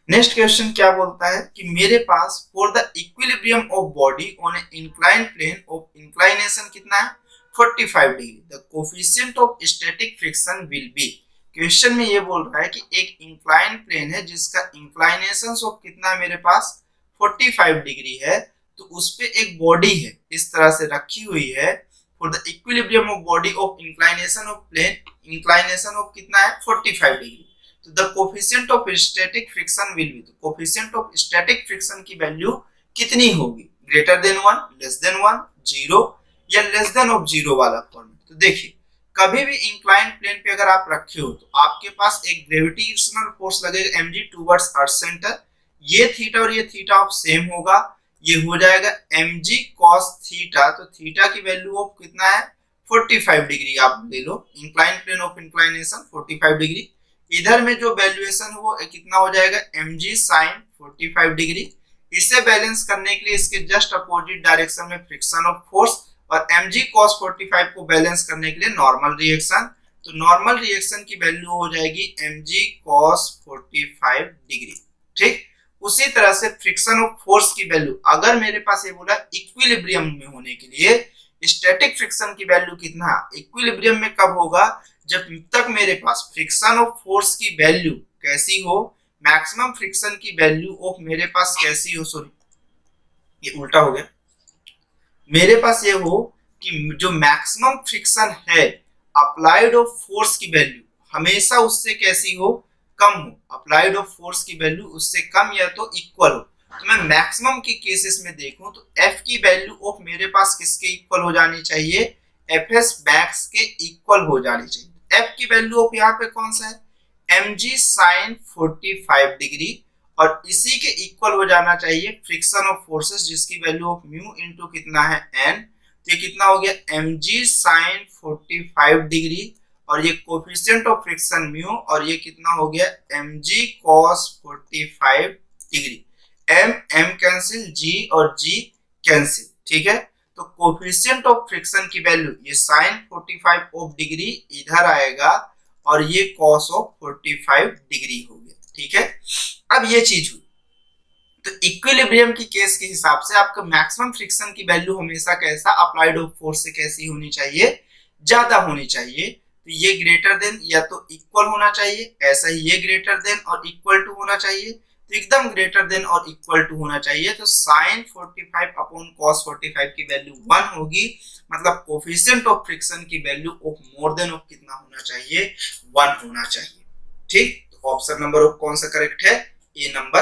Next question क्या बोलता है कि मेरे पास for the equilibrium of body on a inclined plane of inclination कितना है 45 degree, the coefficient of static friction will be. Question में ये बोल रहा है कि एक इंक्लाइंड प्लेन है जिसका इंक्लाइनेशन ऑफ कितना है मेरे पास 45 डिग्री है, तो उस पे एक बॉडी है इस तरह से रखी हुई है। For the equilibrium of body of inclination of plane, inclination of कितना है 45 डिग्री, तो the coefficient of static friction will be, तो कोफिशिएंट ऑफ स्टैटिक फ्रिक्शन की वैल्यू कितनी होगी, ग्रेटर देन 1, लेस देन 1, 0 या लेस देन ऑफ 0 वाला form. तो देखिए कभी भी इंक्लाइंड प्लेन पे अगर आप रखे हो तो आपके पास एक ग्रेविटेशनल फोर्स लगेगा mg टुवर्ड्स अर्थ सेंटर, ये थीटा और ये थीटा ऑफ सेम होगा, ये हो जाएगा mg cos थीटा, तो थीटा की वैल्यू ऑफ कितना है 45 डिग्री आप ले लो, inclined plane of inclination 45 degree. इधर में जो वैल्यूएशन है वो कितना हो जाएगा mg sin 45 डिग्री। इसे बैलेंस करने के लिए इसके जस्ट अपोजिट डायरेक्शन में फ्रिक्शन ऑफ फोर्स और mg cos 45 को बैलेंस करने के लिए नॉर्मल रिएक्शन, तो नॉर्मल रिएक्शन की वैल्यू हो जाएगी mg cos 45 डिग्री। ठीक, उसी तरह से फ्रिक्शन ऑफ फोर्स की वैल्यू, अगर मेरे पास ये बोला इक्विलिब्रियम में होने के लिए स्टैटिक फ्रिक्शन की वैल्यू कितना, इक्विलिब्रियम में कब होगा, जब तक मेरे पास फ्रिक्शन ऑफ फोर्स की वैल्यू कैसी हो, मैक्सिमम फ्रिक्शन की वैल्यू ऑफ मेरे पास कैसी हो, सॉरी ये उल्टा हो गया, मेरे पास ये हो कि जो मैक्सिमम फ्रिक्शन है अप्लाइड ऑफ फोर्स की वैल्यू हमेशा उससे कैसी हो, कम हो, अप्लाइड ऑफ फोर्स की वैल्यू उससे कम या तो इक्वल हो। तो मैं मैक्सिमम के केसेस में देखूं तो F की वैल्यू ऑफ मेरे पास किसके इक्वल हो जानी चाहिए, Fs मैक्स के इक्वल हो जानी चाहिए। F की वैल्यू ऑफ यहाँ पे कौन सा है mg sin 45 डिग्री, और इसी के इक्वल हो जाना चाहिए फ्रिक्शन ऑफ फोर्सेस जिसकी वैल्यू ऑफ म्यू इनटू कितना है n, तो ये कितना हो गया mg sin 45 डिग्री और ये कोफिशिएंट ऑफ फ्रिक्शन म्यू, और ये कितना हो गया mg cos 45 degree, m cancel, g और g कैंसिल। ठीक है, तो कोफिशिएंट ऑफ फ्रिक्शन की वैल्यू ये sin 45 ऑफ डिग्री इधर आएगा और ये cos ऑफ 45 डिग्री हो गया। ठीक है, अब ये चीज हुई, तो इक्विलिब्रियम की केस के हिसाब से आपका मैक्सिमम फ्रिक्शन की वैल्यू हमेशा कैसा, अप्लाइड ऑफ फोर्स से कैसी होनी चाहिए, ज्यादा होनी चाहिए। तो ये ग्रेटर देन या तो इक्वल होना चाहिए, ऐसा ही ये ग्रेटर देन और इक्वल टू होना चाहिए, तो एकदम ग्रेटर देन और इक्वल टू होना चाहिए। तो sin 45 अपॉन cos 45 की वैल्यू 1 होगी, मतलब कोफिशिएंट ऑफ फ्रिक्शन की value of more than of कितना होना चाहिए, 1 होना चाहिए। ठीक, तो ऑप्शन नंबर ऑफ कौन सा करेक्ट है, ए नंबर